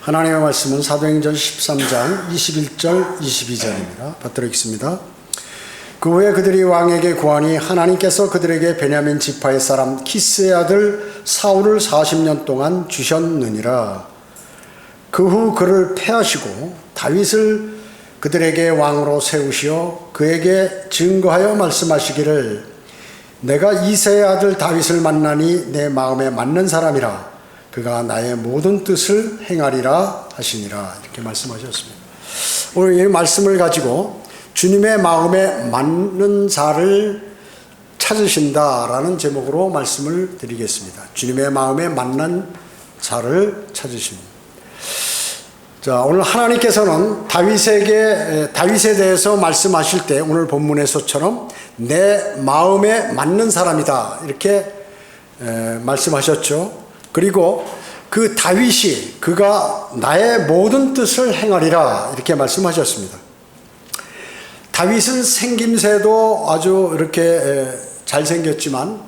하나님의 말씀은 사도행전 13장 21절 22절입니다. 받들어 읽습니다. 그 후에 그들이 왕에게 구하니 하나님께서 그들에게 베냐민 지파의 사람 키스의 아들 사울을 40년 동안 주셨느니라. 그 후 그를 패하시고 다윗을 그들에게 왕으로 세우시어 그에게 증거하여 말씀하시기를 내가 이새의 아들 다윗을 만나니 내 마음에 맞는 사람이라. 그가 나의 모든 뜻을 행하리라 하시니라. 이렇게 말씀하셨습니다. 오늘 이 말씀을 가지고 주님의 마음에 맞는 자를 찾으신다라는 제목으로 말씀을 드리겠습니다. 주님의 마음에 맞는 자를 찾으십니다. 자, 오늘 하나님께서는 다윗에 대해서 말씀하실 때 오늘 본문에서처럼 내 마음에 맞는 사람이다 이렇게 말씀하셨죠. 그리고 그 다윗이 그가 나의 모든 뜻을 행하리라 이렇게 말씀하셨습니다. 다윗은 생김새도 아주 이렇게 잘생겼지만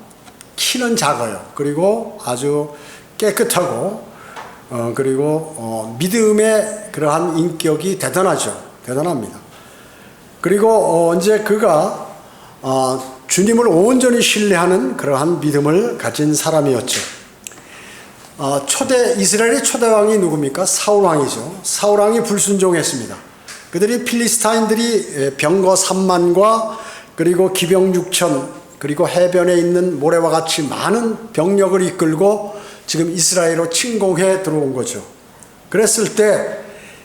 키는 작아요. 그리고 아주 깨끗하고 그리고 믿음의 그러한 인격이 대단합니다. 그리고 이제 그가 주님을 온전히 신뢰하는 그러한 믿음을 가진 사람이었죠. 이스라엘의 초대 왕이 누굽니까? 사울 왕이죠. 사울 왕이 불순종했습니다. 그들이 필리스타인들이 병거 3만과 그리고 기병 6천 그리고 해변에 있는 모래와 같이 많은 병력을 이끌고 지금 이스라엘로 침공해 들어온 거죠. 그랬을 때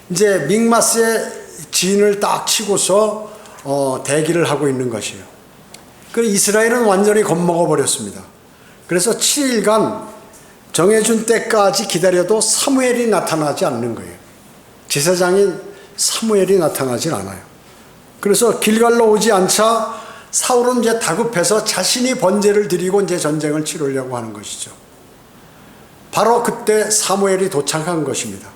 이제 믹마스의 진을 딱 치고서 대기를 하고 있는 것이에요. 그래서 이스라엘은 완전히 겁먹어 버렸습니다. 그래서 7일간 정해준 때까지 기다려도 사무엘이 나타나지 않는 거예요. 제사장인 사무엘이 나타나질 않아요. 그래서 길갈로 오지 않자 사울은 이제 다급해서 자신이 번제를 드리고 이제 전쟁을 치르려고 하는 것이죠. 바로 그때 사무엘이 도착한 것입니다.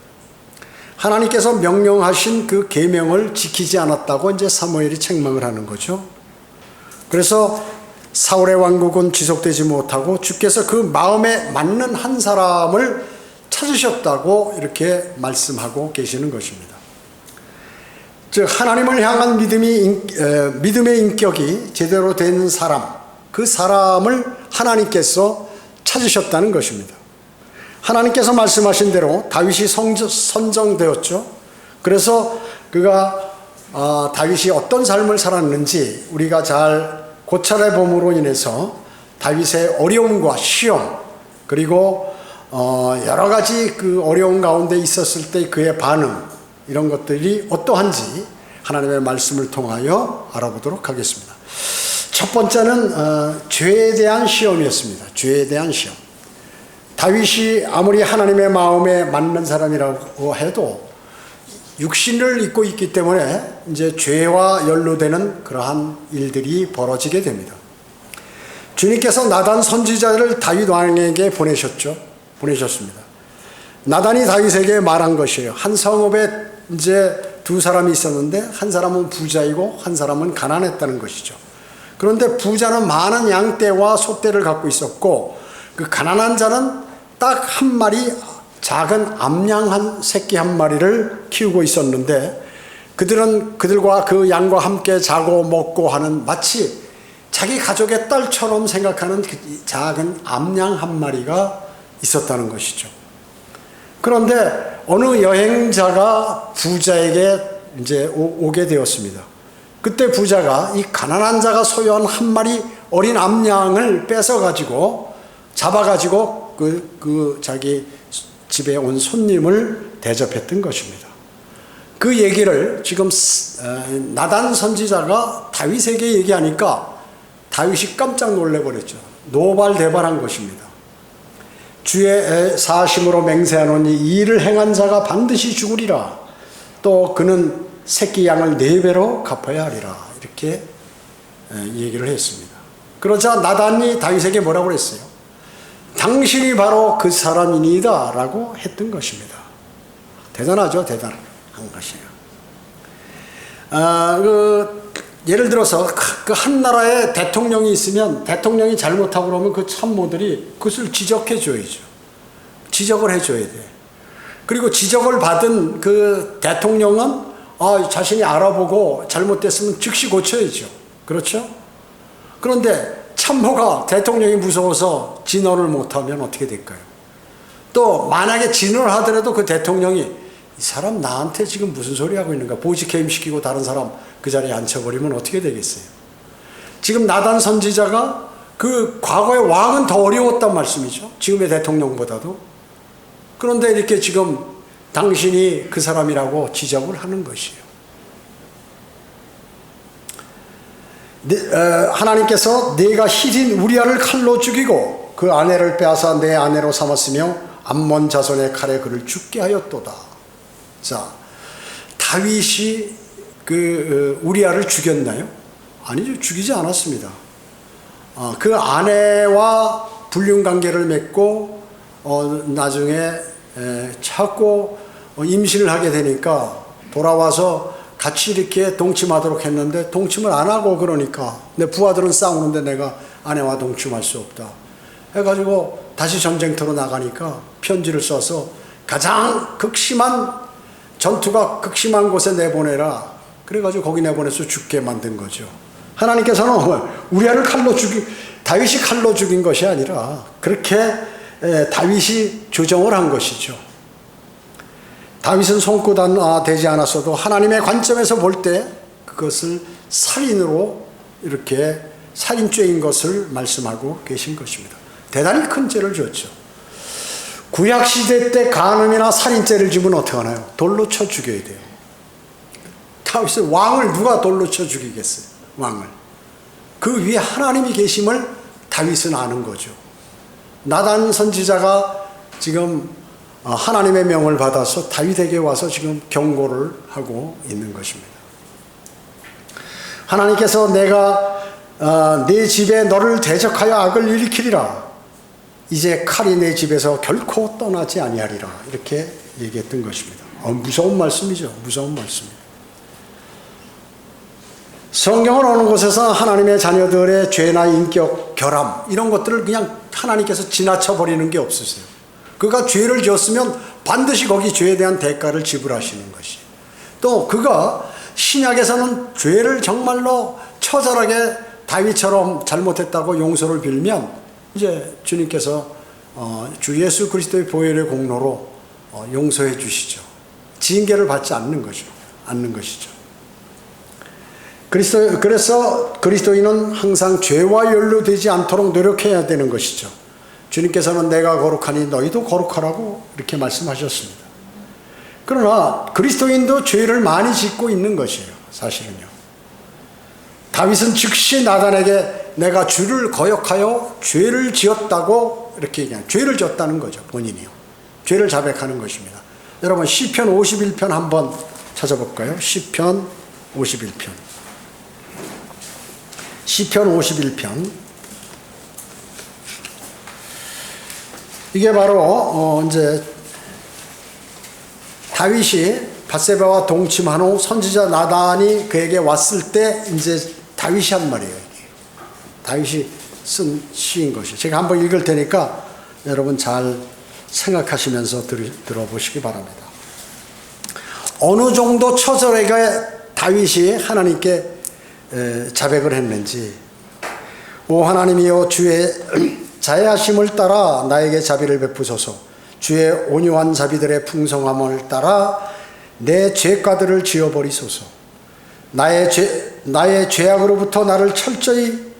하나님께서 명령하신 그 계명을 지키지 않았다고 이제 사무엘이 책망을 하는 거죠. 그래서 사울의 왕국은 지속되지 못하고 주께서 그 마음에 맞는 한 사람을 찾으셨다고 이렇게 말씀하고 계시는 것입니다. 즉 하나님을 향한 믿음의 인격이 제대로 된 사람, 그 사람을 하나님께서 찾으셨다는 것입니다. 하나님께서 말씀하신 대로 다윗이 선정되었죠. 그래서 그가 다윗이 어떤 삶을 살았는지 우리가 잘 고찰의 범으로 인해서 다윗의 어려움과 시험 그리고 여러 가지 그 어려움 가운데 있었을 때 그의 반응 이런 것들이 어떠한지 하나님의 말씀을 통하여 알아보도록 하겠습니다. 첫 번째는 죄에 대한 시험이었습니다. 죄에 대한 시험. 다윗이 아무리 하나님의 마음에 맞는 사람이라고 해도 육신을 입고 있기 때문에 이제 죄와 연루되는 그러한 일들이 벌어지게 됩니다. 주님께서 나단 선지자를 다윗 왕에게 보내셨습니다. 나단이 다윗에게 말한 것이에요. 한 성읍에 이제 두 사람이 있었는데 한 사람은 부자이고 한 사람은 가난했다는 것이죠. 그런데 부자는 많은 양떼와 소떼를 갖고 있었고 그 가난한 자는 딱 한 마리 작은 암양 새끼 한 마리를 키우고 있었는데 그들과 그 양과 함께 자고 먹고 하는 마치 자기 가족의 딸처럼 생각하는 그 작은 암양 한 마리가 있었다는 것이죠. 그런데 어느 여행자가 부자에게 이제 오게 되었습니다. 그때 부자가 이 가난한 자가 소유한 한 마리 어린 암양을 잡아가지고 자기 집에 온 손님을 대접했던 것입니다. 그 얘기를 지금 나단 선지자가 다윗에게 얘기하니까 다윗이 깜짝 놀래버렸죠. 노발대발한 것입니다. 주의 사심으로 맹세하노니 이 일을 행한 자가 반드시 죽으리라. 또 그는 새끼 양을 4배로 갚아야 하리라. 이렇게 얘기를 했습니다. 그러자 나단이 다윗에게 뭐라고 그랬어요? 당신이 바로 그 사람이니다 라고 했던 것입니다. 대단하죠. 대단한 것이에요. 예를 들어서 그 한 나라에 대통령이 있으면 대통령이 잘못하고 그러면 그 참모들이 그것을 지적해 줘야죠. 지적을 해 줘야 돼. 그리고 지적을 받은 그 대통령은 자신이 알아보고 잘못됐으면 즉시 고쳐야죠. 그렇죠? 그런데 참모가 대통령이 무서워서 진언을 못하면 어떻게 될까요? 또 만약에 진언을 하더라도 그 대통령이 이 사람 나한테 지금 무슨 소리 하고 있는가, 보직해임시키고 다른 사람 그 자리에 앉혀버리면 어떻게 되겠어요? 지금 나단 선지자가 그 과거의 왕은 더 어려웠단 말씀이죠. 지금의 대통령보다도. 그런데 이렇게 지금 당신이 그 사람이라고 지적을 하는 것이에요. 하나님께서 내가 히린 우리아를 칼로 죽이고 그 아내를 빼앗아 내 아내로 삼았으며 암몬 자손의 칼에 그를 죽게 하였도다. 자, 다윗이 그 우리아를 죽였나요? 아니죠. 죽이지 않았습니다. 그 아내와 불륜 관계를 맺고 나중에 자꾸 임신을 하게 되니까 돌아와서 같이 이렇게 동침하도록 했는데 동침을 안 하고, 그러니까 내 부하들은 싸우는데 내가 아내와 동침할 수 없다 해가지고 다시 전쟁터로 나가니까 편지를 써서 가장 극심한 전투가 극심한 곳에 내보내라, 그래가지고 거기 내보내서 죽게 만든 거죠. 하나님께서는 우리아를 다윗이 칼로 죽인 것이 아니라 그렇게 다윗이 조정을 한 것이죠. 다윗은 손끝 되지 않았어도 하나님의 관점에서 볼 때 그것을 살인으로, 이렇게 살인죄인 것을 말씀하고 계신 것입니다. 대단히 큰 죄를 졌죠. 구약시대 때 간음이나 살인죄를 지면 어떻게 하나요? 돌로 쳐 죽여야 돼요. 다윗은 왕을 누가 돌로 쳐 죽이겠어요? 왕을. 그 위에 하나님이 계심을 다윗은 아는 거죠. 나단 선지자가 지금 하나님의 명을 받아서 다윗에게 와서 지금 경고를 하고 있는 것입니다. 하나님께서 내가 네 집에 너를 대적하여 악을 일으키리라. 이제 칼이 내 집에서 결코 떠나지 아니하리라. 이렇게 얘기했던 것입니다. 무서운 말씀이죠. 무서운 말씀입니다. 성경을 어느 곳에서 하나님의 자녀들의 죄나 인격, 결함 이런 것들을 그냥 하나님께서 지나쳐 버리는 게 없으세요. 그가 죄를 지었으면 반드시 거기 죄에 대한 대가를 지불하시는 것이. 또 그가 신약에서는 죄를 정말로 처절하게 다윗처럼 잘못했다고 용서를 빌면 이제 주님께서 주 예수 그리스도의 보혈의 공로로 용서해 주시죠. 징계를 받지 않는 것이죠. 그래서 그리스도인은 항상 죄와 연루되지 않도록 노력해야 되는 것이죠. 주님께서는 내가 거룩하니 너희도 거룩하라고 이렇게 말씀하셨습니다. 그러나 그리스도인도 죄를 많이 짓고 있는 것이에요. 사실은요. 다윗은 즉시 나단에게 내가 주를 거역하여 죄를 지었다고 이렇게 얘기해요. 죄를 지었다는 거죠. 본인이요. 죄를 자백하는 것입니다. 여러분 시편 51편 한번 찾아볼까요? 시편 51편. 시편 51편. 이게 바로 이제 다윗이 밧세바와 동침한 후 선지자 나단이 그에게 왔을 때 이제 다윗이 한 말이에요. 이게. 다윗이 쓴 시인 것이. 제가 한번 읽을 테니까 여러분 잘 생각하시면서 들어보시기 바랍니다. 어느 정도 처절하게 다윗이 하나님께 자백을 했는지. 오 하나님이여 주의 자애하심을 따라 나에게 자비를 베푸소서. 주의 온유한 자비들의 풍성함을 따라 내 죄가들을 지어버리소서. 나의 죄악으로부터 나를 철저히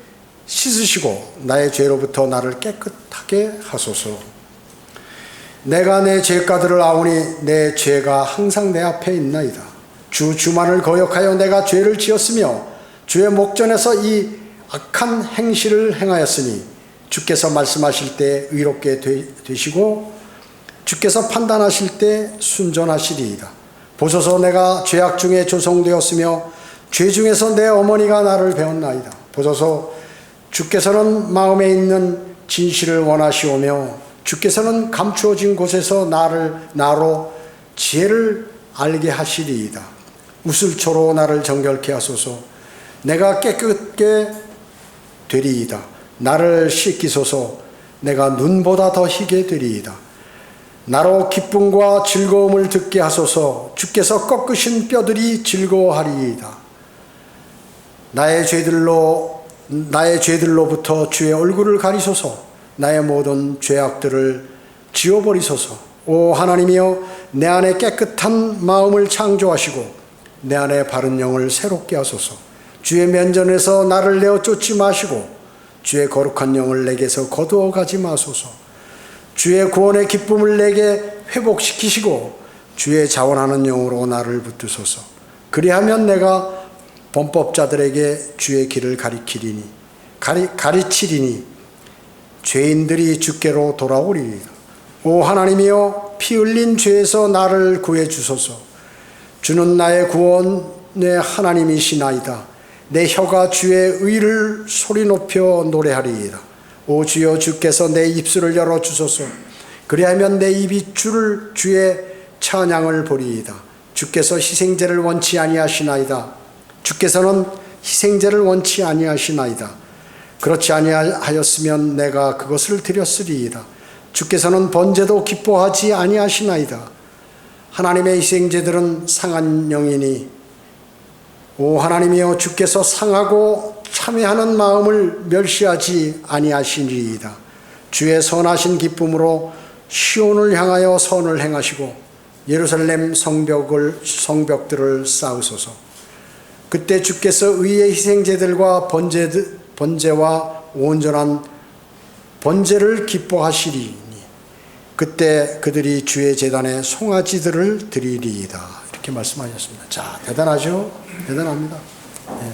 씻으시고 나의 죄로부터 나를 깨끗하게 하소서. 내가 내 죄가들을 아오니 내 죄가 항상 내 앞에 있나이다. 주만을 거역하여 내가 죄를 지었으며 주의 목전에서 이 악한 행실을 행하였으니 주께서 말씀하실 때 의롭게 되시고 주께서 판단하실 때 순전하시리이다. 보소서 내가 죄악 중에 조성되었으며 죄 중에서 내 어머니가 나를 배웠나이다. 보소서 주께서는 마음에 있는 진실을 원하시오며 주께서는 감추어진 곳에서 나로 지혜를 알게 하시리이다. 우슬초로 나를 정결케 하소서. 내가 깨끗게 되리이다. 나를 씻기소서. 내가 눈보다 더 희게 되리이다. 나로 기쁨과 즐거움을 듣게 하소서. 주께서 꺾으신 뼈들이 즐거워하리이다. 나의 죄들로부터 주의 얼굴을 가리소서. 나의 모든 죄악들을 지워버리소서. 오 하나님이여, 내 안에 깨끗한 마음을 창조하시고 내 안에 바른 영을 새롭게 하소서. 주의 면전에서 나를 내어 쫓지 마시고 주의 거룩한 영을 내게서 거두어 가지 마소서. 주의 구원의 기쁨을 내게 회복시키시고 주의 자원하는 영으로 나를 붙드소서. 그리하면 내가 범법자들에게 주의 길을 가르치리니 죄인들이 주께로 돌아오리이다. 오 하나님이여, 피 흘린 죄에서 나를 구해 주소서. 주는 나의 구원의 하나님이시나이다. 내 혀가 주의 의를 소리 높여 노래하리이다. 오 주여, 주께서 내 입술을 열어 주소서. 그리하면 내 입이 주의 찬양을 보리이다. 주께서 희생제를 원치 아니하시나이다. 주께서는 희생제를 원치 아니하시나이다. 그렇지 아니하였으면 내가 그것을 드렸으리이다. 주께서는 번제도 기뻐하지 아니하시나이다. 하나님의 희생제들은 상한 영이니 오 하나님이여, 주께서 상하고 참회하는 마음을 멸시하지 아니하시리이다. 주의 선하신 기쁨으로 시온을 향하여 선을 행하시고 예루살렘 성벽들을 쌓으소서. 그때 주께서 의의 희생제들과 번제와 온전한 번제를 기뻐하시리니 그때 그들이 주의 제단에 송아지들을 드리리이다. 이렇게 말씀하셨습니다. 자, 대단하죠? 대단합니다. 예.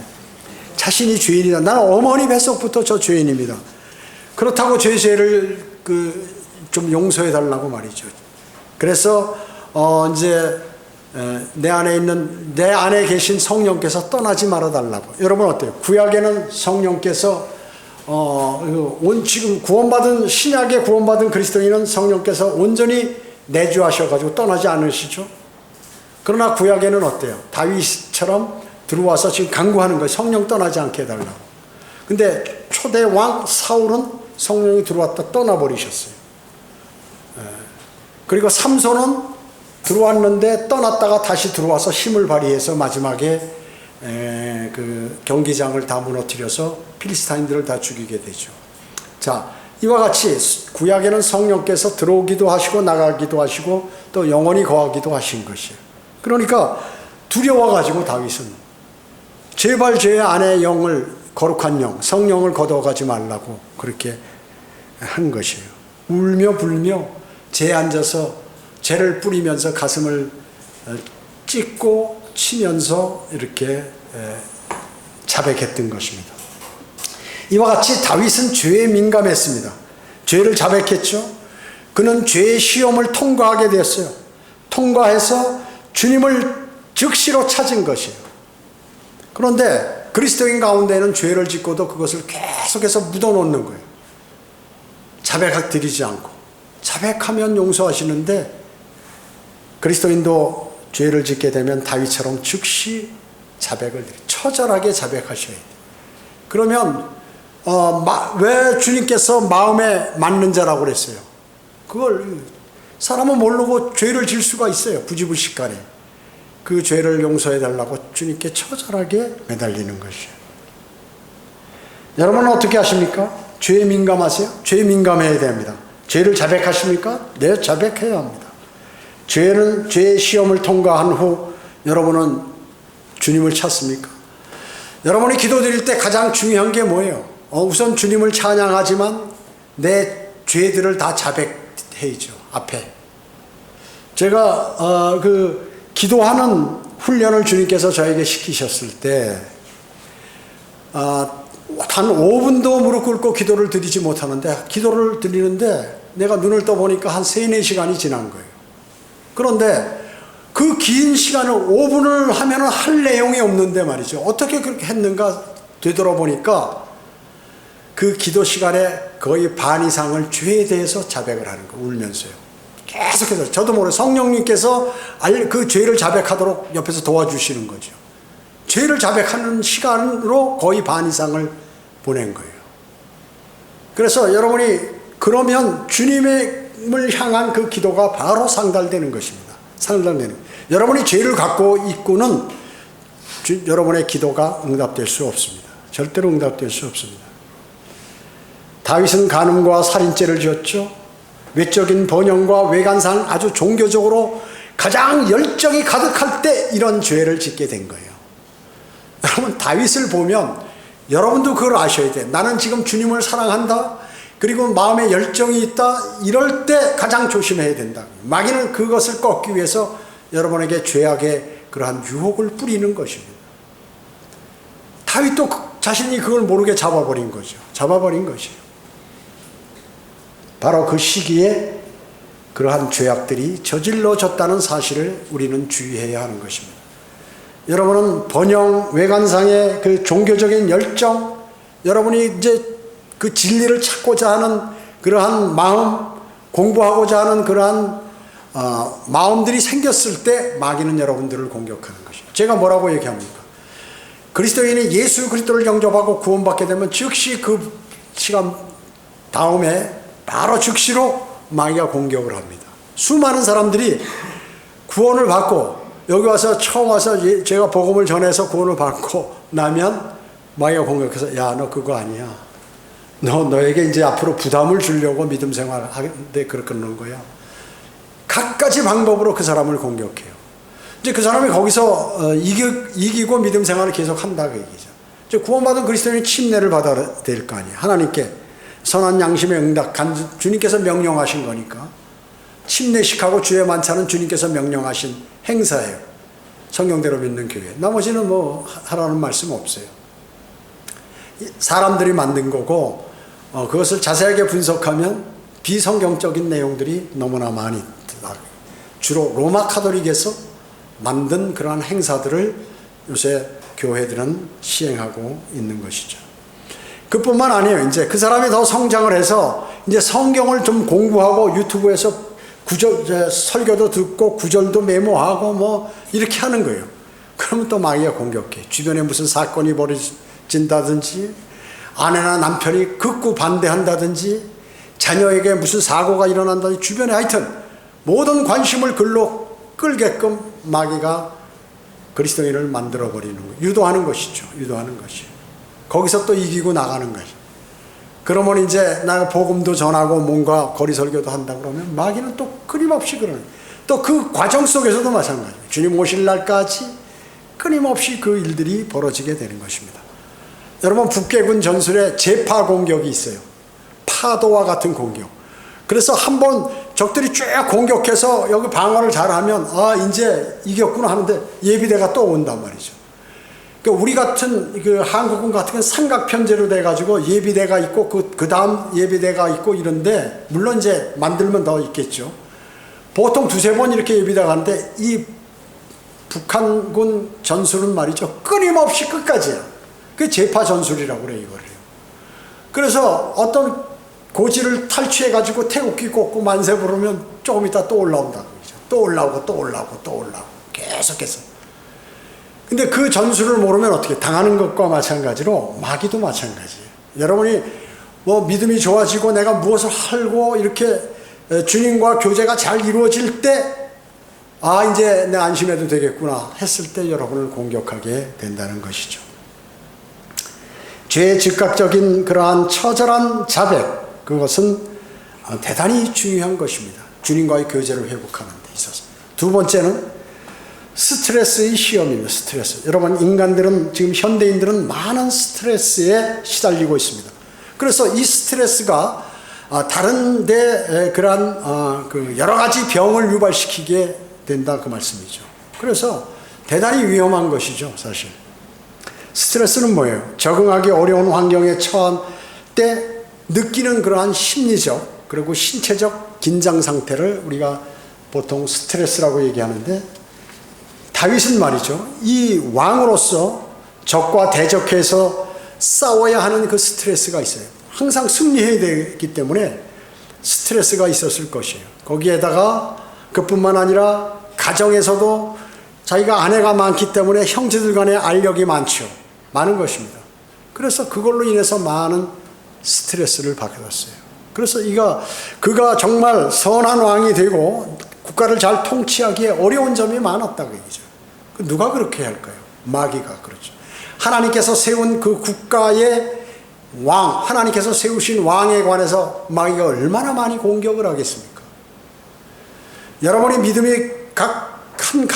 자신이 죄인이다. 나는 어머니 뱃속부터 저 죄인입니다. 그렇다고 죄를 좀 용서해 달라고 말이죠. 그래서 이제 내 안에 계신 성령께서 떠나지 말아 달라고. 여러분 어때요? 구약에는 성령께서 지금 신약에 구원받은 그리스도인은 성령께서 온전히 내주하셔가지고 떠나지 않으시죠? 그러나 구약에는 어때요? 다윗처럼 들어와서 지금 간구하는 거예요. 성령 떠나지 않게 해달라고. 근데 초대 왕 사울은 성령이 들어왔다 떠나버리셨어요. 그리고 삼손은 들어왔는데 떠났다가 다시 들어와서 힘을 발휘해서 마지막에 그 경기장을 다 무너뜨려서 필리스타인들을 다 죽이게 되죠. 자, 이와 같이 구약에는 성령께서 들어오기도 하시고 나가기도 하시고 또 영원히 거하기도 하신 것이에요. 그러니까 두려워가지고 다윗은 제발 제 안에 영을, 거룩한 영, 성령을 거둬가지 말라고 그렇게 한 것이에요. 울며 불며 죄에 앉아서 죄를 뿌리면서 가슴을 찢고 치면서 이렇게 자백했던 것입니다. 이와 같이 다윗은 죄에 민감했습니다. 죄를 자백했죠. 그는 죄의 시험을 통과하게 됐어요. 통과해서 주님을 즉시로 찾은 것이에요. 그런데 그리스도인 가운데는 죄를 짓고도 그것을 계속해서 묻어놓는 거예요. 자백드리지 않고. 자백하면 용서하시는데 그리스도인도 죄를 짓게 되면 다윗처럼 즉시 자백을 처절하게 자백하셔야 돼요. 그러면 왜 주님께서 마음에 맞는 자라고 그랬어요? 그걸 사람은 모르고 죄를 질 수가 있어요. 부지불식간에. 그 죄를 용서해 달라고 주님께 처절하게 매달리는 것이에요. 여러분은 어떻게 하십니까? 죄에 민감하세요? 죄에 민감해야 됩니다. 죄를 자백하십니까? 네, 자백해야 합니다. 죄의 시험을 통과한 후 여러분은 주님을 찾습니까? 여러분이 기도드릴 때 가장 중요한 게 뭐예요? 우선 주님을 찬양하지만 내 죄들을 다 자백해야죠. 앞에. 제가 기도하는 훈련을 주님께서 저에게 시키셨을 때 단 5분도 무릎 꿇고 기도를 드리지 못하는데 기도를 드리는데 내가 눈을 떠보니까 한 3-4시간이 지난 거예요. 그런데 그 긴 시간을 5분을 하면 할 내용이 없는데 말이죠. 어떻게 그렇게 했는가 되돌아보니까 그 기도 시간에 거의 반 이상을 죄에 대해서 자백을 하는 거예요. 울면서요. 계속해서 저도 모르게 성령님께서 그 죄를 자백하도록 옆에서 도와주시는 거죠. 죄를 자백하는 시간으로 거의 반 이상을 보낸 거예요. 그래서 여러분이 그러면 주님의 하나님을 향한 그 기도가 바로 상달되는 것입니다. 상달되는. 여러분이 죄를 갖고 있고는 여러분의 기도가 응답될 수 없습니다. 절대로 응답될 수 없습니다. 다윗은 간음과 살인죄를 지었죠. 외적인 번영과 외관상 아주 종교적으로 가장 열정이 가득할 때 이런 죄를 짓게 된 거예요. 여러분, 다윗을 보면 여러분도 그걸 아셔야 돼요. 나는 지금 주님을 사랑한다. 그리고 마음에 열정이 있다. 이럴 때 가장 조심해야 된다. 마귀는 그것을 꺾기 위해서 여러분에게 죄악의 그러한 유혹을 뿌리는 것입니다. 다윗도 자신이 그걸 모르게 잡아버린 거죠. 잡아버린 것이에요. 바로 그 시기에 그러한 죄악들이 저질러졌다는 사실을 우리는 주의해야 하는 것입니다. 여러분은 번영, 외관상의 그 종교적인 열정, 여러분이 이제 그 진리를 찾고자 하는 그러한 마음, 공부하고자 하는 그러한 마음들이 생겼을 때 마귀는 여러분들을 공격하는 것이죠. 제가 뭐라고 얘기합니까? 그리스도인이 예수 그리스도를 영접하고 구원받게 되면 즉시 그 시간 다음에 바로 즉시로 마귀가 공격을 합니다. 수많은 사람들이 구원을 받고 여기 와서 처음 와서 제가 복음을 전해서 구원을 받고 나면 마귀가 공격해서 야, 너 그거 아니야. 너에게 이제 앞으로 부담을 주려고 믿음 생활을 하는데 그렇게 그러는 거야. 갖가지 방법으로 그 사람을 공격해요. 이제 그 사람이 거기서 이기고 믿음 생활을 계속 한다 그 얘기죠. 이제 구원받은 그리스도인이 침례를 받아야 될 거 아니에요. 하나님께 선한 양심의 응답, 주님께서 명령하신 거니까. 침례식하고 주의 만찬은 주님께서 명령하신 행사예요. 성경대로 믿는 교회. 나머지는 뭐 하라는 말씀 없어요. 사람들이 만든 거고 그것을 자세하게 분석하면 비성경적인 내용들이 너무나 많이 있다. 주로 로마 카톨릭에서 만든 그러한 행사들을 요새 교회들은 시행하고 있는 것이죠. 그뿐만 아니에요. 이제 그 사람이 더 성장을 해서 이제 성경을 좀 공부하고 유튜브에서 설교도 듣고 구절도 메모하고 뭐 이렇게 하는 거예요. 그러면 또 마귀가 공격해. 주변에 무슨 사건이 벌어진다든지 아내나 남편이 극구 반대한다든지 자녀에게 무슨 사고가 일어난다든지 주변에 하여튼 모든 관심을 글로 끌게끔 마귀가 그리스도인을 만들어버리는 거예요. 유도하는 것이죠. 유도하는 것이에요. 거기서 또 이기고 나가는 거예요. 그러면 이제 나가 복음도 전하고 뭔가 거리 설교도 한다 그러면 마귀는 또 끊임없이 그러는 거예요. 또 그 과정 속에서도 마찬가지예요. 주님 오실 날까지 끊임없이 그 일들이 벌어지게 되는 것입니다. 여러분, 북괴군 전술에 제파 공격이 있어요. 파도와 같은 공격. 그래서 한번 적들이 쭉 공격해서 여기 방어를 잘하면 이제 이겼구나 하는데 예비대가 또 온단 말이죠. 우리 같은 그 한국군 같은 경우는 삼각편제로 돼가지고 예비대가 있고 그 다음 예비대가 있고 이런데 물론 이제 만들면 더 있겠죠. 보통 두세 번 이렇게 예비대가 가는데 이 북한군 전술은 말이죠. 끊임없이 끝까지야. 그게 제파 전술이라고 그래요, 이거를. 그래서 어떤 고지를 탈취해가지고 태극기 꽂고 만세 부르면 조금 있다 또 올라온다고 그러죠. 또 올라오고 또 올라오고 또 올라오고 계속해서. 근데 그 전술을 모르면 어떻게 당하는 것과 마찬가지로 마귀도 마찬가지예요. 여러분이 뭐 믿음이 좋아지고 내가 무엇을 하고 이렇게 주님과 교제가 잘 이루어질 때 이제 내가 안심해도 되겠구나 했을 때 여러분을 공격하게 된다는 것이죠. 죄의 즉각적인 그러한 처절한 자백, 그것은 대단히 중요한 것입니다. 주님과의 교제를 회복하는 데 있어서. 두 번째는 스트레스의 시험입니다. 스트레스. 여러분, 인간들은 지금 현대인들은 많은 스트레스에 시달리고 있습니다. 그래서 이 스트레스가 다른데 그러한 그 여러 가지 병을 유발시키게 된다 그 말씀이죠. 그래서 대단히 위험한 것이죠, 사실. 스트레스는 뭐예요? 적응하기 어려운 환경에 처한 때 느끼는 그러한 심리적 그리고 신체적 긴장 상태를 우리가 보통 스트레스라고 얘기하는데, 다윗은 말이죠, 이 왕으로서 적과 대적해서 싸워야 하는 그 스트레스가 있어요. 항상 승리해야 되기 때문에 스트레스가 있었을 것이에요. 거기에다가 그뿐만 아니라 가정에서도 자기가 아내가 많기 때문에 형제들 간의 알력이 많은 것입니다. 그래서 그걸로 인해서 많은 스트레스를 받았어요. 그래서 그가 정말 선한 왕이 되고 국가를 잘 통치하기에 어려운 점이 많았다고 얘기죠. 누가 그렇게 할까요? 마귀가 그렇죠. 하나님께서 세운 그 국가의 왕, 하나님께서 세우신 왕에 관해서 마귀가 얼마나 많이 공격을 하겠습니까? 여러분의 믿음이 각 한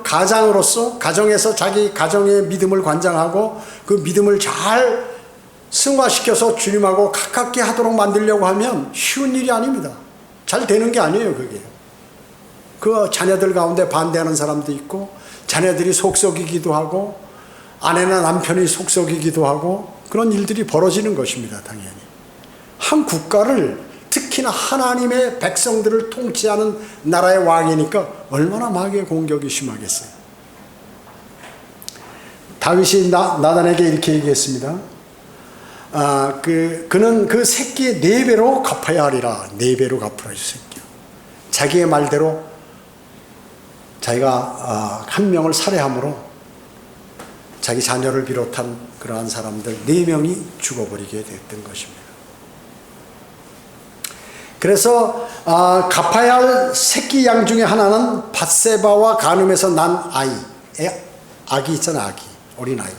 가장으로서 가정에서 자기 가정의 믿음을 관장하고 그 믿음을 잘 승화시켜서 주님하고 가깝게 하도록 만들려고 하면 쉬운 일이 아닙니다. 잘 되는 게 아니에요, 그게. 그 자녀들 가운데 반대하는 사람도 있고, 자녀들이 속썩이기도 하고, 아내나 남편이 속썩이기도 하고, 그런 일들이 벌어지는 것입니다, 당연히. 한 국가를, 특히나 하나님의 백성들을 통치하는 나라의 왕이니까 얼마나 마귀의 공격이 심하겠어요. 다윗이 나단에게 이렇게 얘기했습니다. 그는 그 새끼의 4배로 갚아야 하리라. 4배로 갚으라, 이 새끼야. 자기의 말대로 자기가 한 명을 살해함으로 자기 자녀를 비롯한 그러한 사람들 4명이 죽어버리게 됐던 것입니다. 그래서 갚아야 할 새끼 양 중에 하나는 밧세바와 간음에서 난 아이, 아기 있잖아, 아기, 어린아이.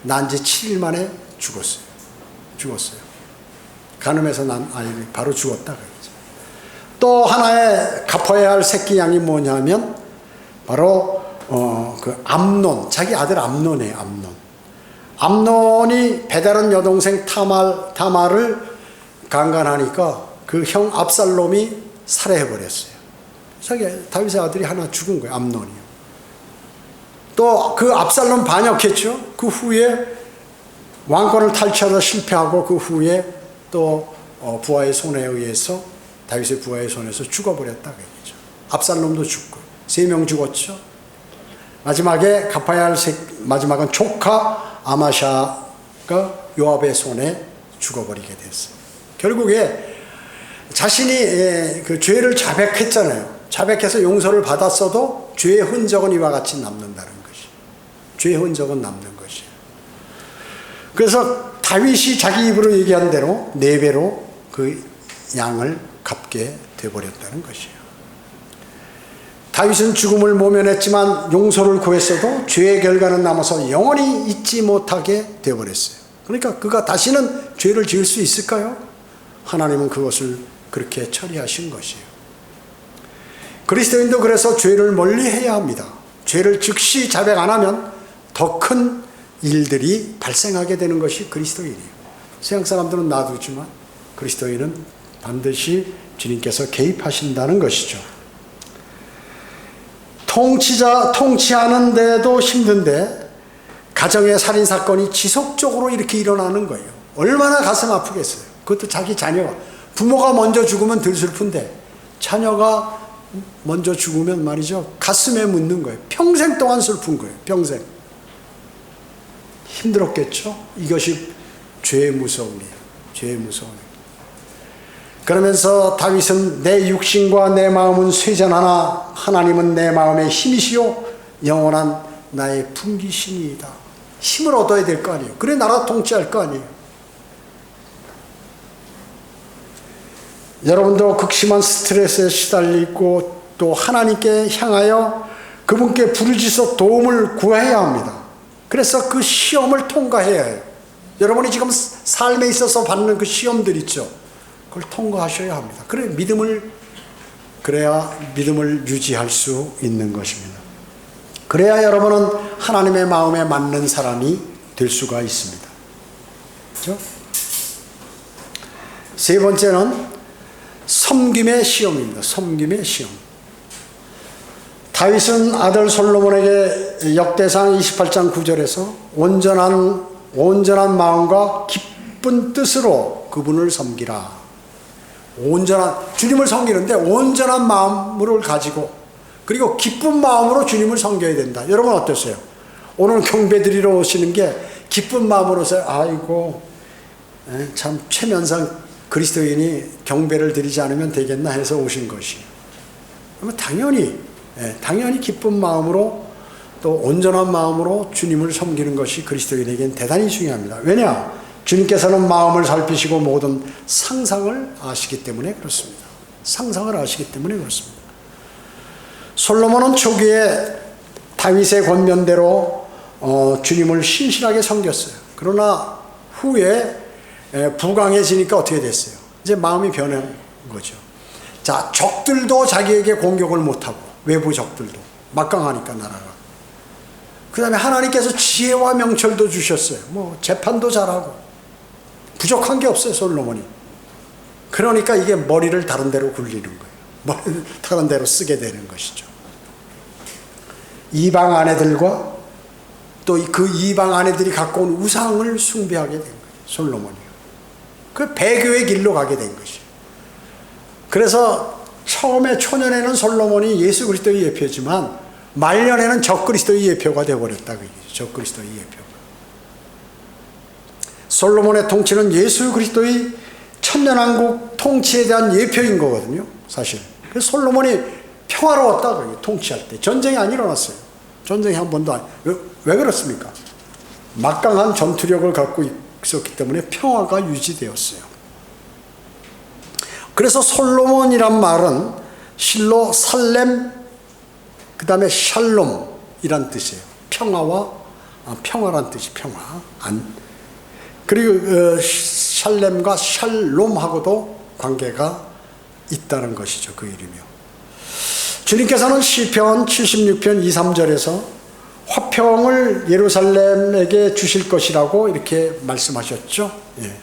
난 지 7일 만에 죽었어요. 간음에서 난 아이 바로 죽었다 그러죠. 또 하나의 갚아야 할 새끼 양이 뭐냐면 바로 그 암논, 자기 아들 암논이에요. 암논이 배다른 여동생 타말을 강간하니까 그 형 압살롬이 살해해버렸어요. 자기 다윗의 아들이 하나 죽은 거예요. 암논이요. 또 그 압살롬 반역했죠. 그 후에 왕권을 탈취하다 실패하고 그 후에 또 부하의 손에 의해서 다윗의 부하의 손에서 죽어버렸다 그 얘기죠. 압살롬도 죽고 3명 죽었죠. 마지막에 갚아야 할 마지막은 조카 아마샤가 요압의 손에 죽어버리게 됐어요. 결국에 자신이 그 죄를 자백했잖아요. 자백해서 용서를 받았어도 죄의 흔적은 이와 같이 남는다는 것이. 죄의 흔적은 남는 것이에요. 그래서 다윗이 자기 입으로 얘기한 대로 4배로 그 양을 갚게 돼버렸다는 것이에요. 다윗은 죽음을 모면했지만 용서를 구했어도 죄의 결과는 남아서 영원히 잊지 못하게 되어버렸어요. 그러니까 그가 다시는 죄를 지을 수 있을까요? 하나님은 그것을 그렇게 처리하신 것이에요. 그리스도인도 그래서 죄를 멀리 해야 합니다. 죄를 즉시 자백 안 하면 더 큰 일들이 발생하게 되는 것이 그리스도인이에요. 세상 사람들은 놔두지만 그리스도인은 반드시 주님께서 개입하신다는 것이죠. 통치하는데도 힘든데 가정의 살인사건이 지속적으로 이렇게 일어나는 거예요. 얼마나 가슴 아프겠어요. 그것도 자기 자녀가. 부모가 먼저 죽으면 덜 슬픈데 자녀가 먼저 죽으면 말이죠. 가슴에 묻는 거예요. 평생 동안 슬픈 거예요. 평생. 힘들었겠죠? 이것이 죄의 무서움이에요. 죄의 무서움. 그러면서 다윗은 내 육신과 내 마음은 쇠잔하나 하나님은 내 마음의 힘이시요 영원한 나의 품기시니이다. 힘을 얻어야 될 거 아니에요. 그래 나라 통치할 거 아니에요. 여러분도 극심한 스트레스에 시달리고 또 하나님께 향하여 그분께 부르짖어 도움을 구해야 합니다. 그래서 그 시험을 통과해야 해요. 여러분이 지금 삶에 있어서 받는 그 시험들 있죠. 그걸 통과하셔야 합니다. 그래야 믿음을 유지할 수 있는 것입니다. 그래야 여러분은 하나님의 마음에 맞는 사람이 될 수가 있습니다. 그렇죠? 세 번째는 섬김의 시험입니다. 섬김의 시험. 다윗은 아들 솔로몬에게 역대상 28장 9절에서 온전한 마음과 기쁜 뜻으로 그분을 섬기라. 주님을 섬기는데 온전한 마음을 가지고 그리고 기쁜 마음으로 주님을 섬겨야 된다. 여러분 어떠세요? 오늘 경배 드리러 오시는 게 기쁜 마음으로서 아이고 참 최면상 그리스도인이 경배를 드리지 않으면 되겠나 해서 오신 것이에요. 당연히 기쁜 마음으로 또 온전한 마음으로 주님을 섬기는 것이 그리스도인에게는 대단히 중요합니다. 왜냐? 주님께서는 마음을 살피시고 모든 상상을 아시기 때문에 그렇습니다. 상상을 아시기 때문에 그렇습니다. 솔로몬은 초기에 다윗의 권면대로 주님을 신실하게 섬겼어요. 그러나 후에 부강해지니까 어떻게 됐어요? 이제 마음이 변한 거죠. 자, 적들도 자기에게 공격을 못하고, 외부 적들도 막강하니까 나라가. 그 다음에 하나님께서 지혜와 명철도 주셨어요. 뭐 재판도 잘하고 부족한 게 없어요, 솔로몬이. 그러니까 이게 머리를 다른 데로 굴리는 거예요. 머리를 다른 데로 쓰게 되는 것이죠. 이방 아내들과 또 그 이방 아내들이 갖고 온 우상을 숭배하게 된 거예요, 솔로몬이. 그 배교의 길로 가게 된 것이에요. 그래서 처음에 초년에는 솔로몬이 예수 그리스도의 예표지만 말년에는 적그리스도의 예표가 되어버렸다. 적그리스도의 예표가. 솔로몬의 통치는 예수 그리스도의 천년왕국 통치에 대한 예표인 거거든요, 사실. 그래서 솔로몬이 평화로웠다, 통치할 때. 전쟁이 안 일어났어요. 전쟁이 한 번도 안. 왜 그렇습니까? 막강한 전투력을 갖고 있었기 때문에 평화가 유지되었어요. 그래서 솔로몬이란 말은 실로 살렘, 그 다음에 샬롬이란 뜻이에요. 평화란 뜻이 평화. 그리고 샬렘과 샬롬하고도 관계가 있다는 것이죠, 그 이름이요. 주님께서는 시편 76편 2, 3절에서 화평을 예루살렘에게 주실 것이라고 이렇게 말씀하셨죠. 예.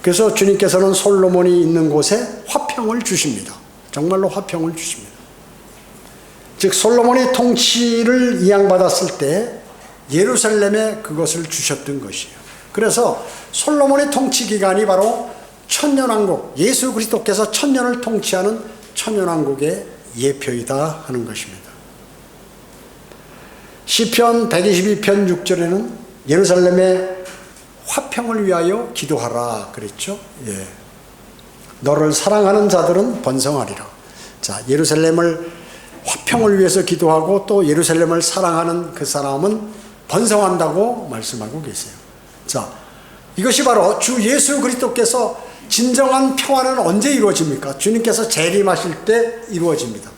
그래서 주님께서는 솔로몬이 있는 곳에 화평을 주십니다. 정말로 화평을 주십니다. 즉 솔로몬이 통치를 이양받았을 때 예루살렘에 그것을 주셨던 것이에요. 그래서 솔로몬의 통치 기간이 바로 천년왕국, 예수 그리스도께서 천년을 통치하는 천년왕국의 예표이다 하는 것입니다. 시편 122편 6절에는 예루살렘의 화평을 위하여 기도하라 그랬죠. 예. 너를 사랑하는 자들은 번성하리라. 자, 예루살렘을 화평을 위해서 기도하고 또 예루살렘을 사랑하는 그 사람은 번성한다고 말씀하고 계세요. 자, 이것이 바로 주 예수 그리스도께서 진정한 평화는 언제 이루어집니까? 주님께서 재림하실 때 이루어집니다.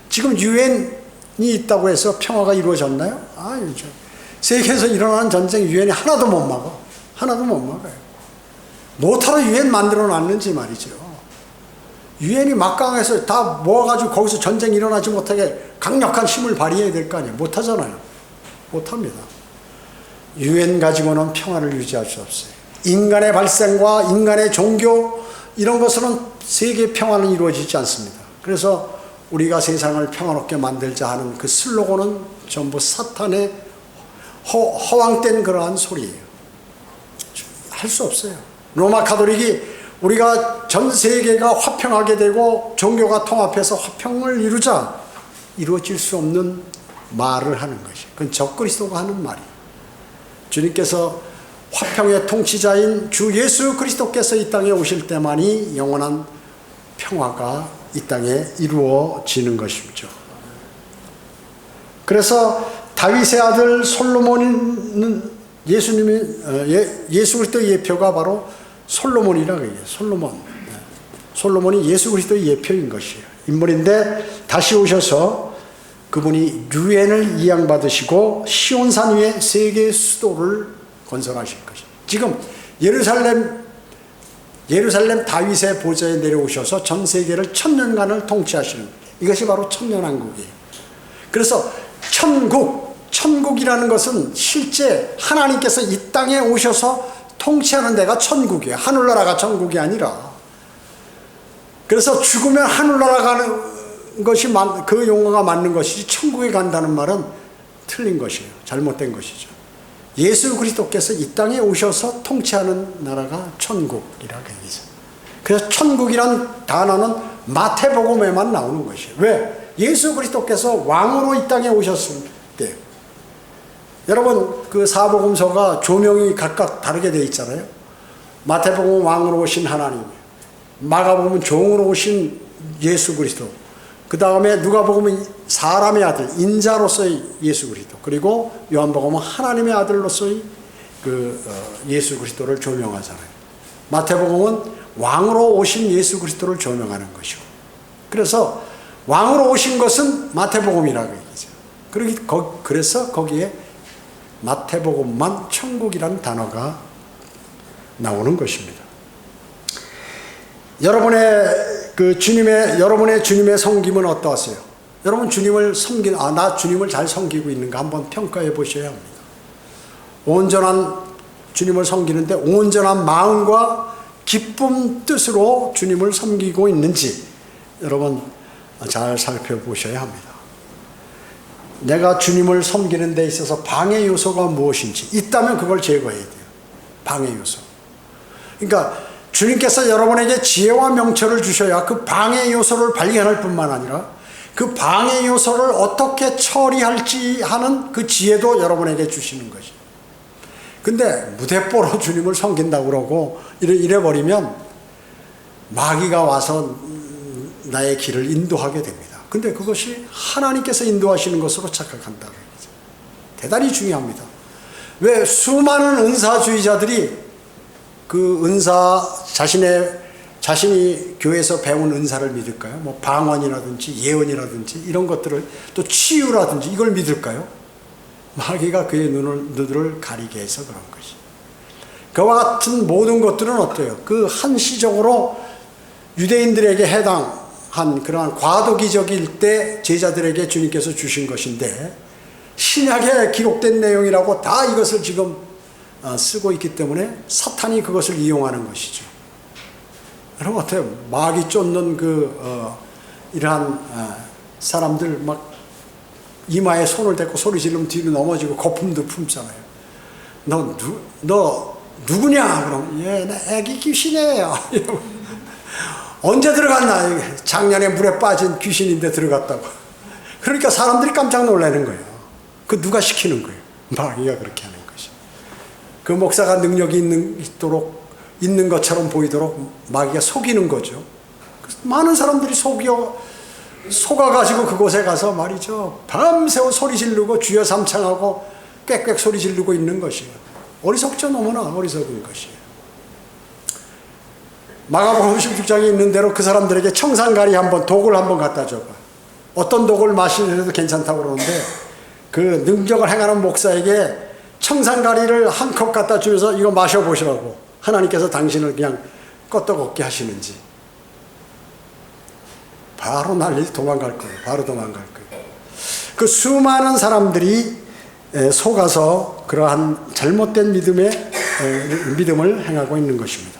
지금 유엔이 있다고 해서 평화가 이루어졌나요? 아니죠. 세계에서 일어나는 전쟁 유엔이 하나도 못 막아. 하나도 못 막아요. 못하러 유엔 만들어 놨는지 말이죠. 유엔이 막강해서 다 모아가지고 거기서 전쟁 일어나지 못하게 강력한 힘을 발휘해야 될 거 아니에요. 못하잖아요. 못합니다. 유엔 가지고는 평화를 유지할 수 없어요. 인간의 발생과 인간의 종교 이런 것으로는 세계 평화는 이루어지지 않습니다. 그래서 우리가 세상을 평화롭게 만들자 하는 그 슬로건은 전부 사탄의 허황된 그러한 소리예요. 할 수 없어요. 로마 카톨릭이 우리가 전 세계가 화평하게 되고 종교가 통합해서 화평을 이루자, 이루어질 수 없는 말을 하는 것이에요. 그건 적그리스도가 하는 말이에요. 주님께서 화평의 통치자인 주 예수 그리스도께서 이 땅에 오실 때만이 영원한 평화가 이 땅에 이루어지는 것이죠. 그래서 다윗의 아들 솔로몬은 예수 그리스도의 예표가 바로 솔로몬이라고 해요. 솔로몬이 예수 그리스도의 예표인 것이에요. 인물인데 다시 오셔서 그분이 유엔을 이양받으시고 시온산 위에 세계 수도를 건설하실 것이에요. 지금 예루살렘 다윗의 보좌에 내려오셔서 전 세계를 천년간을 통치하시는, 이것이 바로 천년왕국이에요. 그래서 천국이라는 것은 실제 하나님께서 이 땅에 오셔서 통치하는 데가 천국이에요. 하늘나라가 천국이 아니라. 그래서 죽으면 하늘나라 가는 것이 그 용어가 맞는 것이지 천국에 간다는 말은 틀린 것이에요. 잘못된 것이죠. 예수 그리스도께서 이 땅에 오셔서 통치하는 나라가 천국이라고 얘기해요. 그래서 천국이란 단어는 마태복음에만 나오는 것이에요. 왜? 예수 그리스도께서 왕으로 이 땅에 오셨을 때. 여러분 그 사복음서가 조명이 각각 다르게 되어 있잖아요. 마태복음은 왕으로 오신 하나님, 마가복음은 종으로 오신 예수 그리스도, 그 다음에 누가복음은 사람의 아들, 인자로서의 예수 그리스도, 그리고 요한복음은 하나님의 아들로서의 예수 그리스도를 조명하잖아요. 마태복음은 왕으로 오신 예수 그리스도를 조명하는 것이고, 그래서 왕으로 오신 것은 마태복음이라고 얘기죠. 그래서 거기에 마태복음만 천국이라는 단어가 나오는 것입니다. 여러분의 주님의 섬김은 어떠하세요? 여러분 주님을 나 주님을 잘 섬기고 있는가 한번 평가해 보셔야 합니다. 온전한 주님을 섬기는데 온전한 마음과 기쁨 뜻으로 주님을 섬기고 있는지 여러분 잘 살펴보셔야 합니다. 내가 주님을 섬기는 데 있어서 방해 요소가 무엇인지 있다면 그걸 제거해야 돼요. 방해 요소. 그러니까 주님께서 여러분에게 지혜와 명철을 주셔야 그 방해 요소를 발견할 뿐만 아니라 그 방해 요소를 어떻게 처리할지 하는 그 지혜도 여러분에게 주시는 것이에요. 근데 무대뽀로 주님을 섬긴다고 그러고 이래버리면 마귀가 와서 나의 길을 인도하게 됩니다. 근데 그것이 하나님께서 인도하시는 것으로 착각한다고 얘기죠. 대단히 중요합니다. 왜 수많은 은사주의자들이 그 자신이 교회에서 배운 은사를 믿을까요? 뭐 방언이라든지 예언이라든지 이런 것들을, 또 치유라든지 이걸 믿을까요? 마귀가 그의 눈을 가리게 해서 그런 것이. 그와 같은 모든 것들은 어때요? 그 한시적으로 유대인들에게 해당한 그러한 과도기적일 때 제자들에게 주님께서 주신 것인데, 신약에 기록된 내용이라고 다 이것을 지금 쓰고 있기 때문에 사탄이 그것을 이용하는 것이죠. 여러분 어때요? 마귀 쫓는 이러한 사람들 막 이마에 손을 대고 소리 지르면 뒤로 넘어지고 거품도 품잖아요. 너 누구냐? 그럼 나 애기 귀신이에요. 언제 들어갔나? 작년에 물에 빠진 귀신인데 들어갔다고. 그러니까 사람들이 깜짝 놀라는 거예요. 그 누가 시키는 거예요? 마귀가 그렇게 하는 것이. 그 목사가 능력이 있는 것처럼 보이도록 마귀가 속이는 거죠. 많은 사람들이 속아가지고 그곳에 가서 말이죠, 밤새워 소리 지르고 주여 삼창하고 꽥꽥 소리 지르고 있는 것이에요. 어리석죠. 너무나 어리석은 것이에요. 마가복음 16장에 있는 대로 그 사람들에게 청산가리 독을 한번 갖다 줘봐. 어떤 독을 마시려도 괜찮다고 그러는데 그 능력을 행하는 목사에게 청산가리를 한 컵 갖다 주면서 이거 마셔보시라고, 하나님께서 당신을 그냥 껐떡없게 하시는지. 바로 도망갈 거예요. 바로 도망갈 거예요. 그 수많은 사람들이 속아서 그러한 잘못된 믿음을 행하고 있는 것입니다.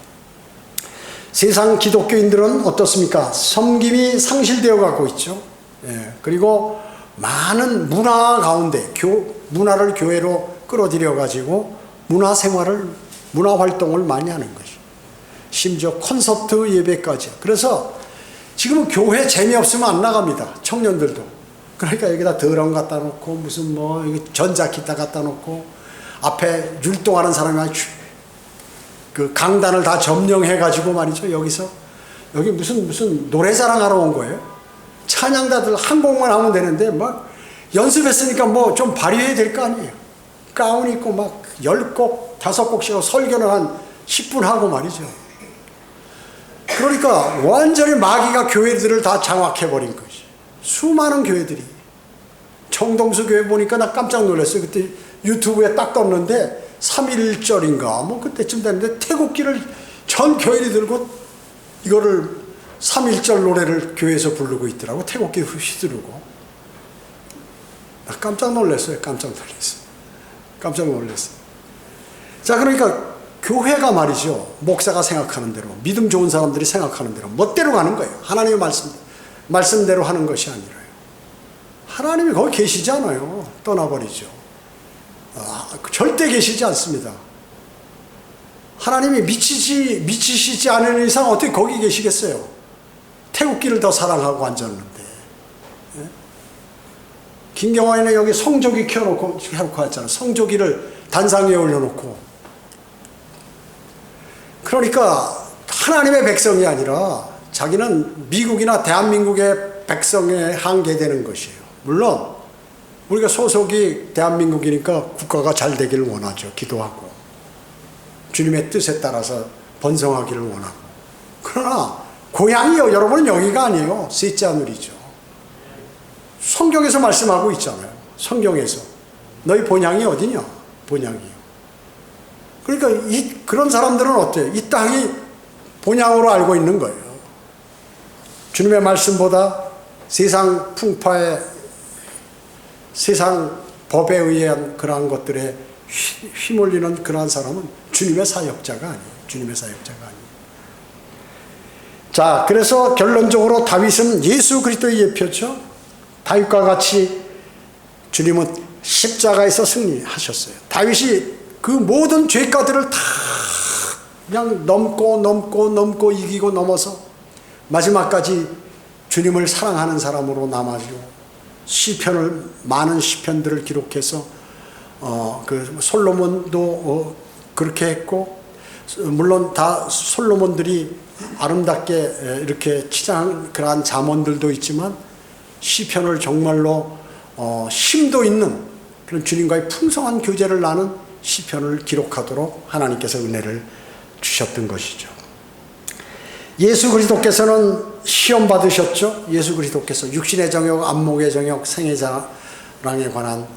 세상 기독교인들은 어떻습니까? 섬김이 상실되어 가고 있죠. 그리고 많은 문화 가운데 문화를 교회로 끌어들여 가지고 문화 활동을 많이 하는 것이죠. 심지어 콘서트 예배까지. 그래서 지금은 교회 재미없으면 안 나갑니다. 청년들도. 그러니까 여기다 드럼 갖다 놓고 무슨 전자기타 갖다 놓고 앞에 율동하는 사람이 그 강단을 다 점령해 가지고 말이죠. 여기 무슨 노래자랑하러 온 거예요. 찬양다들 한 곡만 하면 되는데 막 연습했으니까 좀 발휘해야 될 거 아니에요. 가운 입고 막 10곡, 5곡씩 하고 설교는 한 10분 하고 말이죠. 그러니까 완전히 마귀가 교회들을 다 장악해버린 것이. 수많은 교회들이. 청동수 교회 보니까 나 깜짝 놀랐어요. 그때 유튜브에 딱 떴는데 3.1절인가 그때쯤 됐는데 태국기를 전 교인이 들고 이거를 3.1절 노래를 교회에서 부르고 있더라고. 태국기 휘두르고. 나 깜짝 놀랐어요. 깜짝 놀랐어요. 자, 그러니까 교회가 말이죠, 목사가 생각하는 대로, 믿음 좋은 사람들이 생각하는 대로 멋대로 가는 거예요. 하나님의 말씀대로 하는 것이 아니라요. 하나님이 거기 계시지 않아요. 떠나버리죠. 절대 계시지 않습니다. 하나님이 미치시지 않은 이상 어떻게 거기 계시겠어요? 태국기를 더 사랑하고 앉았는데. 김경화에는 여기 성조기 켜놓고 왔잖아. 성조기를 단상 위에 올려놓고. 그러니까 하나님의 백성이 아니라 자기는 미국이나 대한민국의 백성에 한계되는 것이에요. 물론 우리가 소속이 대한민국이니까 국가가 잘 되기를 원하죠. 기도하고. 주님의 뜻에 따라서 번성하기를 원하고. 그러나 고향이요, 여러분은 여기가 아니에요. 셋째 하늘이죠. 성경에서 말씀하고 있잖아요. 성경에서 너희 본향이 어디냐? 본향이요. 그러니까 그런 사람들은 어때요? 이 땅이 본향으로 알고 있는 거예요. 주님의 말씀보다 세상 풍파에, 세상 법에 의한 그러한 것들에 휘몰리는 그러한 사람은 주님의 사역자가 아니에요. 주님의 사역자가 아니에요. 자, 그래서 결론적으로 다윗은 예수 그리스도의 예표죠. 다윗과 같이 주님은 십자가에서 승리하셨어요. 다윗이 그 모든 죄가들을 다 그냥 넘고 이기고 넘어서 마지막까지 주님을 사랑하는 사람으로 남아지고 시편을, 많은 시편들을 기록해서 그 솔로몬도 그렇게 했고, 물론 다 솔로몬들이 아름답게 이렇게 치장한 그러한 잠언들도 있지만 시편을 정말로 심도 있는 그런 주님과의 풍성한 교제를 나눈 시편을 기록하도록 하나님께서 은혜를 주셨던 것이죠. 예수 그리스도께서는 시험 받으셨죠. 예수 그리스도께서 육신의 정욕, 안목의 정욕, 생의 자랑에 관한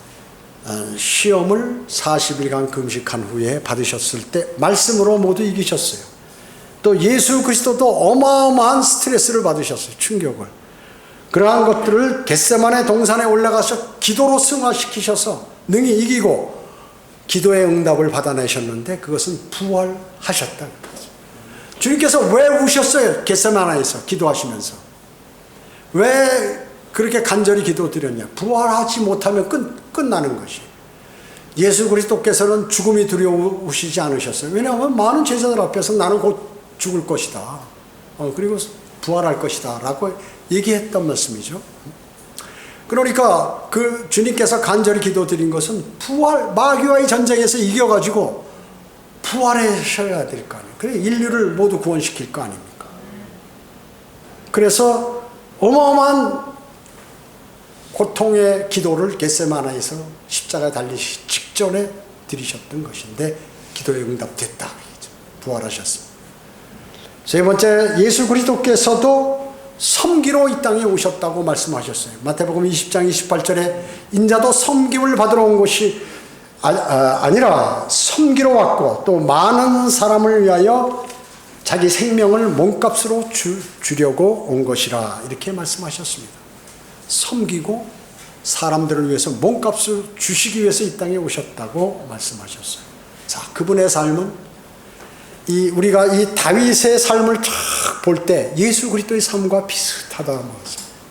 시험을 40일간 금식한 후에 받으셨을 때 말씀으로 모두 이기셨어요. 또 예수 그리스도도 어마어마한 스트레스를 받으셨어요. 충격을. 그러한 것들을 겟세마네 동산에 올라가서 기도로 승화시키셔서 능히 이기고 기도의 응답을 받아내셨는데 그것은 부활하셨다. 주님께서 왜 우셨어요? 겟세마네에서 기도하시면서. 왜 그렇게 간절히 기도드렸냐? 부활하지 못하면 끝나는 것이. 예수 그리스도께서는 죽음이 두려우시지 않으셨어요. 왜냐하면 많은 제자들 앞에서 나는 곧 죽을 것이다. 그리고 부활할 것이다. 라고 얘기했던 말씀이죠. 그러니까 그 주님께서 간절히 기도드린 것은 마귀와의 전쟁에서 이겨가지고 부활하셔야 될 거 아니에요. 그래 인류를 모두 구원시킬 거 아닙니까? 그래서 어마어마한 고통의 기도를 겟세마네에서 십자가에 달리시기 직전에 드리셨던 것인데 기도에 응답됐다. 부활하셨습니다. 세 번째, 예수 그리스도께서도 섬기러 이 땅에 오셨다고 말씀하셨어요. 마태복음 20장 28절에 인자도 섬김을 받으러 온 것이 아니라 섬기러 왔고 또 많은 사람을 위하여 자기 생명을 몸값으로 주려고 온 것이라 이렇게 말씀하셨습니다. 섬기고 사람들을 위해서 몸값을 주시기 위해서 이 땅에 오셨다고 말씀하셨어요. 자, 그분의 삶은 우리가 이 다윗의 삶을 쫙 볼 때 예수 그리스도의 삶과 비슷하다.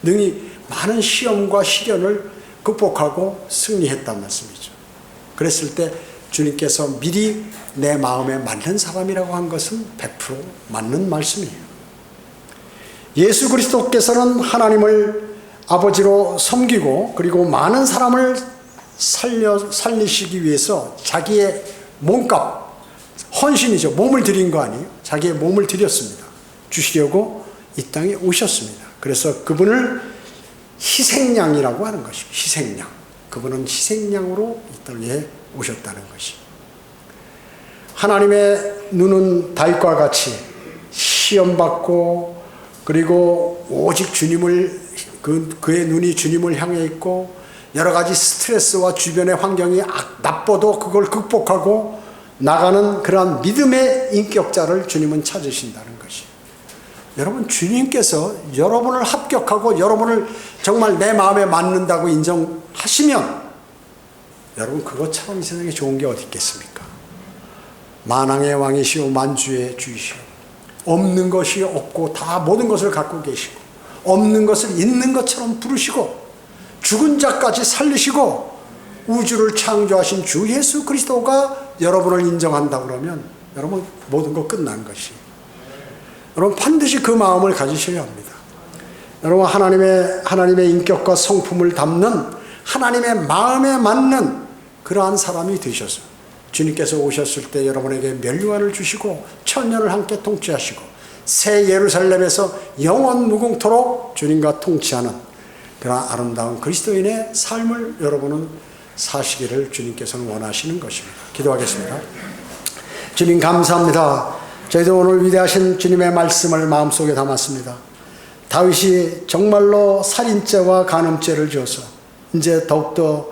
능히 많은 시험과 시련을 극복하고 승리했단 말씀이죠. 그랬을 때 주님께서 미리 내 마음에 맞는 사람이라고 한 것은 100% 맞는 말씀이에요. 예수 그리스도께서는 하나님을 아버지로 섬기고 그리고 많은 사람을 살리시기 위해서 자기의 몸값, 헌신이죠. 몸을 드린 거 아니에요. 자기의 몸을 드렸습니다. 주시려고 이 땅에 오셨습니다. 그래서 그분을 희생양이라고 하는 것이죠. 희생양. 그분은 희생양으로 이 땅에 오셨다는 것이. 하나님의 눈은 다윗과 같이 시험받고 그리고 오직 주님을 그의 눈이 주님을 향해 있고 여러 가지 스트레스와 주변의 환경이 나빠도 그걸 극복하고 나가는 그러한 믿음의 인격자를 주님은 찾으신다는 것이. 여러분, 주님께서 여러분을 합격하고 여러분을 정말 내 마음에 맞는다고 인정하시면 여러분 그것처럼 이 세상에 좋은 게 어디 있겠습니까? 만왕의 왕이시오 만주의 주이시오. 없는 것이 없고 다 모든 것을 갖고 계시고 없는 것을 있는 것처럼 부르시고 죽은 자까지 살리시고 우주를 창조하신 주 예수 그리스도가 여러분을 인정한다 그러면 여러분 모든 것 끝난 것이. 여러분 반드시 그 마음을 가지셔야 합니다. 여러분 하나님의 인격과 성품을 담는 하나님의 마음에 맞는 그러한 사람이 되셔서 주님께서 오셨을 때 여러분에게 멸류관을 주시고 천년을 함께 통치하시고 새 예루살렘에서 영원 무궁토록 주님과 통치하는 그런 아름다운 그리스도인의 삶을 여러분은 사시기를 주님께서는 원하시는 것입니다. 기도하겠습니다. 주님 감사합니다. 저희도 오늘 위대하신 주님의 말씀을 마음속에 담았습니다. 다윗이 정말로 살인죄와 간음죄를 지어서 이제 더욱더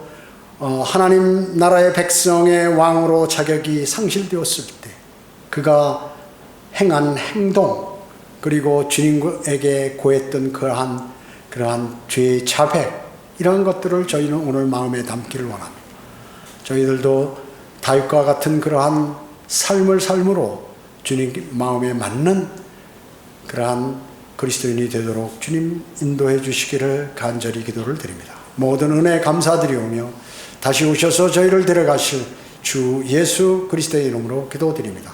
하나님 나라의 백성의 왕으로 자격이 상실되었을 때 그가 행한 행동, 그리고 주님에게 고했던 그러한 죄의 자백, 이런 것들을 저희는 오늘 마음에 담기를 원합니다. 저희들도 다윗과 같은 그러한 삶을 삶으로 주님 마음에 맞는 그러한 그리스도인이 되도록 주님 인도해 주시기를 간절히 기도를 드립니다. 모든 은혜 감사드리오며 다시 오셔서 저희를 데려가실 주 예수 그리스도의 이름으로 기도드립니다.